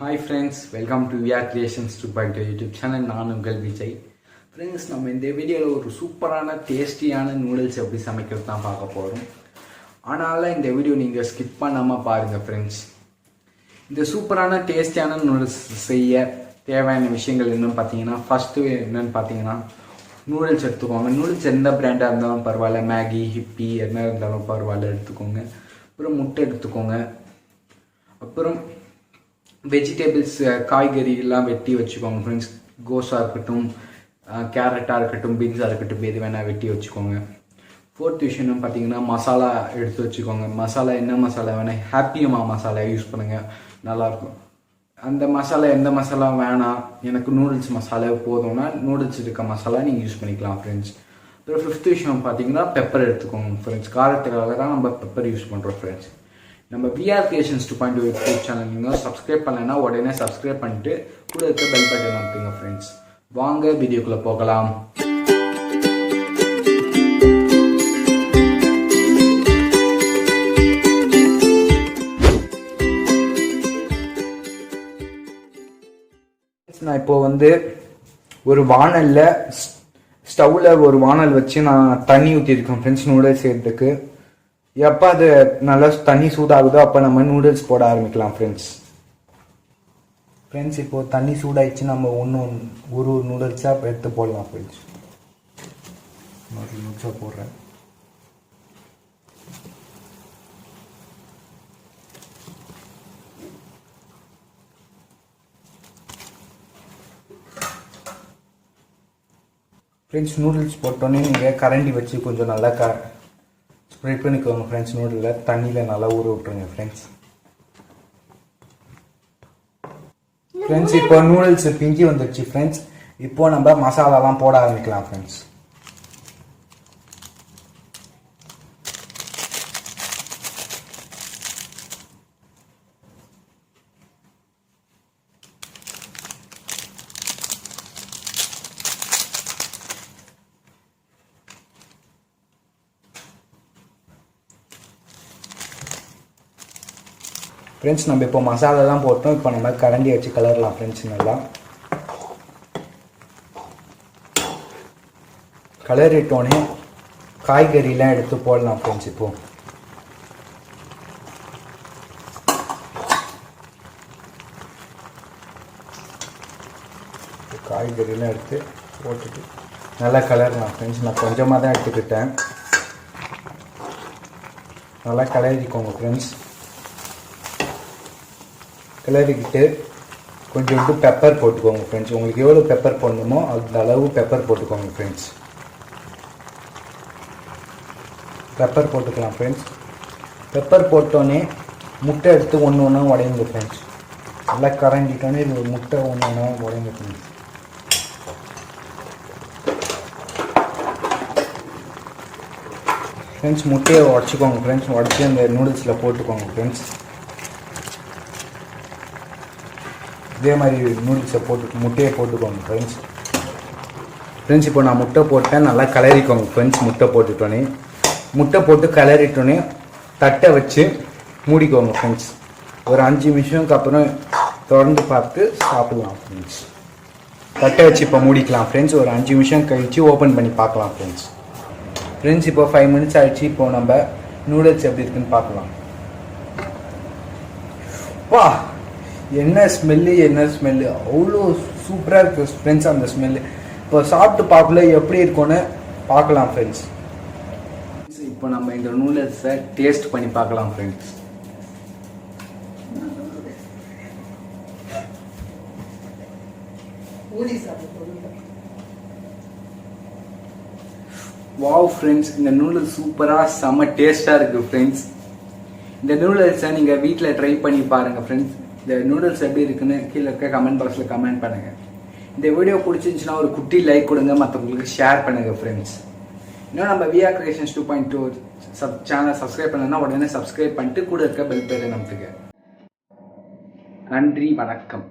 Hi friends, welcome to VR Creations 2.0 YouTube channel. நான் உங்கள் Vijay. Friends, நம்ம இந்த வீடியோவில் ஒரு சூப்பரான டேஸ்டியான நூடுல்ஸ் எப்படி சமைக்கிறது தான் பார்க்க போகிறோம். ஆனால் இந்த வீடியோ நீங்கள் ஸ்கிப் பண்ணாமல் பாருங்கள் ஃப்ரெண்ட்ஸ். இந்த சூப்பரான டேஸ்டியான நூடுல்ஸ் செய்ய தேவையான விஷயங்கள் என்னென்னு பார்த்தீங்கன்னா, ஃபஸ்ட்டு என்னென்னு பார்த்தீங்கன்னா நூடுல்ஸ் எடுத்துக்கோங்க. நூடுல்ஸ் எந்த பிராண்டாக இருந்தாலும் பரவாயில்ல, மேகி, ஹிப்பி என்ன இருந்தாலும் பரவாயில்ல எடுத்துக்கோங்க. அப்புறம் முட்டை எடுத்துக்கோங்க. அப்புறம் வெஜிடபிள்ஸ் காய்கறிலாம் வெட்டி வச்சுக்கோங்க ஃப்ரெண்ட்ஸ். கோஸாக இருக்கட்டும், கேரட்டாக இருக்கட்டும், பீன்ஸாக இருக்கட்டும், எது வேணால் வெட்டி வச்சுக்கோங்க. ஃபோர்த் விஷயம் பார்த்தீங்கன்னா மசாலா எடுத்து வச்சுக்கோங்க. மசாலா என்ன மசாலா வேணால், ஹாப்பியம்மா மசாலா யூஸ் பண்ணுங்கள், நல்லாயிருக்கும். அந்த மசாலா எந்த மசாலா வேணாம், எனக்கு நூடுல்ஸ் மசாலா போதும்னா நூடுல்ஸ் இருக்க மசாலா நீங்கள் யூஸ் பண்ணிக்கலாம் ஃப்ரெண்ட்ஸ். அப்புறம் ஃபிஃப்த் விஷயம் பார்த்தீங்கன்னா பெப்பர் எடுத்துக்கோங்க ஃப்ரெண்ட்ஸ். காரத்துக்காக தான் நம்ம பெப்பர் யூஸ் பண்ணுறோம் ஃப்ரெண்ட்ஸ். நம்ம VR Creations 2.0 யூடியூப் சேனல் நீங்கள் சப்ஸ்கிரைப் பண்ணலைன்னா உடனே சப்ஸ்கிரைப் பண்ணிட்டு கூட இருக்க பெல் பட்டன் அமுத்துங்க ஃப்ரெண்ட்ஸ். வாங்க வீடியோக்குள்ளே போகலாம். நான் இப்போ ஒரு வானலில் ஸ்டவ்வில் ஒரு வானல் வச்சு நான் தண்ணி ஊற்றிருக்கேன் ஃப்ரெண்ட்ஸ் நூடுல்ஸ் செய்யறதுக்கு. எப்போ அது நல்லா தண்ணி சூடாகுதோ அப்போ நம்ம நூடுல்ஸ் போட ஆரம்பிக்கலாம் ஃப்ரெண்ட்ஸ். இப்போது தண்ணி சூடாயிடுச்சு, நம்ம ஒரு நூடுல்ஸாக எடுத்து போடலாம் ஃப்ரெண்ட்ஸ். ஒரு நூடுல்ஸாக போடுறேன். ஃப்ரெண்ட்ஸ் நூடுல்ஸ் போட்டோன்னே நீங்கள் கரண்டி வச்சு கொஞ்சம் நல்லா ஸ்ப்ரே பண்ணிக்கோங்க ஃப்ரெண்ட்ஸ். நூடுலில் தண்ணியில் நல்லா ஊற விட்டுருங்க ஃப்ரெண்ட்ஸ். இப்போ நூடுல்ஸ் பிஞ்சி வந்துடுச்சு ஃப்ரெண்ட்ஸ். இப்போ நம்ம மசாலாலாம் போட ஆரம்பிக்கலாம் ஃப்ரெண்ட்ஸ். ஃப்ரெண்ட்ஸ் நம்ம இப்போ மசாலாலாம் போட்டோம். இப்போ நம்ம கரண்டி வச்சு கலரலாம் ஃப்ரெண்ட்ஸ். நல்லா கலரிட்டோன்னே காய்கறிலாம் எடுத்து போடலாம் ஃப்ரெண்ட்ஸ். இப்போது காய்கறிலாம் எடுத்து போட்டுட்டு நல்லா கலரலாம் ஃப்ரெண்ட்ஸ். நான் கொஞ்சமாக தான் எடுத்துக்கிட்டேன். நல்லா கலரிக்கோங்க ஃப்ரெண்ட்ஸ். கிளறிக்கிட்டு கொஞ்சோண்டு பெப்பர் போட்டுக்கோங்க ஃப்ரெண்ட்ஸ். உங்களுக்கு எவ்வளோ பெப்பர் போடணுமோ அந்த அளவு பெப்பர் போட்டுக்கோங்க ஃப்ரெண்ட்ஸ். பெப்பர் போட்டுக்கலாம் ஃப்ரெண்ட்ஸ். பெப்பர் போட்டோன்னே முட்டை எடுத்து ஒன்று ஒன்றா உடையுங்க ஃப்ரெண்ட்ஸ். நல்லா கரண்டிட்டோன்னே இது முட்டை ஒன்று ஒன்றா உடையுங்க ஃப்ரெண்ட்ஸ். ஃப்ரெண்ட்ஸ் முட்டையை உடச்சிக்கோங்க ஃப்ரெண்ட்ஸ். உடச்சி அந்த நூடுல்ஸில் போட்டுக்கோங்க ஃப்ரெண்ட்ஸ். இதே மாதிரி நூடுல்ஸை முட்டையை போட்டுக்கோங்க ஃப்ரெண்ட்ஸ். இப்போ நான் முட்டை போட்டேன். நல்லா கலரிக்கோங்க ஃப்ரெண்ட்ஸ். முட்டை போட்டு கலரிட்டோன்னே தட்டை வச்சு மூடிக்கோங்க ஃப்ரெண்ட்ஸ். ஒரு 5 நிமிஷத்துக்கு அப்புறம் தொடர்ந்து பார்த்து சாப்பிடலாம் ஃப்ரெண்ட்ஸ். தட்டை வச்சு இப்போ மூடிக்கலாம் ஃப்ரெண்ட்ஸ். ஒரு 5 நிமிஷம் கழித்து ஓப்பன் பண்ணி பார்க்கலாம் ஃப்ரெண்ட்ஸ். இப்போ 5 மினிட்ஸ் ஆகிடுச்சு. இப்போ நம்ம நூடுல்ஸ் எப்படி இருக்குன்னு பார்க்கலாம். வா, என்ன ஸ்மெல்லு அவ்வளோ சூப்பராக இருக்குது ஃப்ரெண்ட்ஸ் அந்த ஸ்மெல்லு. இப்போ சாப்பிட்டு பார்க்கல எப்படி இருக்கும்னு பார்க்கலாம் ஃப்ரெண்ட்ஸ். இப்போ நம்ம இந்த நூடுல்ஸை டேஸ்ட் பண்ணி பார்க்கலாம் ஃப்ரெண்ட்ஸ். வாவ் ஃப்ரெண்ட்ஸ், இந்த நூடுல்ஸ் சூப்பராக செம்ம டேஸ்ட்டாக இருக்குது ஃப்ரெண்ட்ஸ். இந்த நூடுல்ஸை நீங்கள் வீட்டில் ட்ரை பண்ணி பாருங்கள் ஃப்ரெண்ட்ஸ். இந்த நூடுல்ஸ் எப்படி இருக்குன்னு கீழே இருக்க கமெண்ட் பாக்ஸில் கமெண்ட் பண்ணுங்கள். இந்த வீடியோ பிடிச்சிருந்துச்சுன்னா ஒரு குட்டி லைக் கொடுங்க, மற்றவங்களுக்கு ஷேர் பண்ணுங்கள் ஃப்ரெண்ட்ஸ். இன்னும் நம்ம VR Creations 2.0 சேனல் சப்ஸ்கிரைப் பண்ணலன்னா உடனே சப்ஸ்கிரைப் பண்ணிட்டு கூட இருக்க பெல் பட்டனை அமுத்துங்க. நன்றி, வணக்கம்.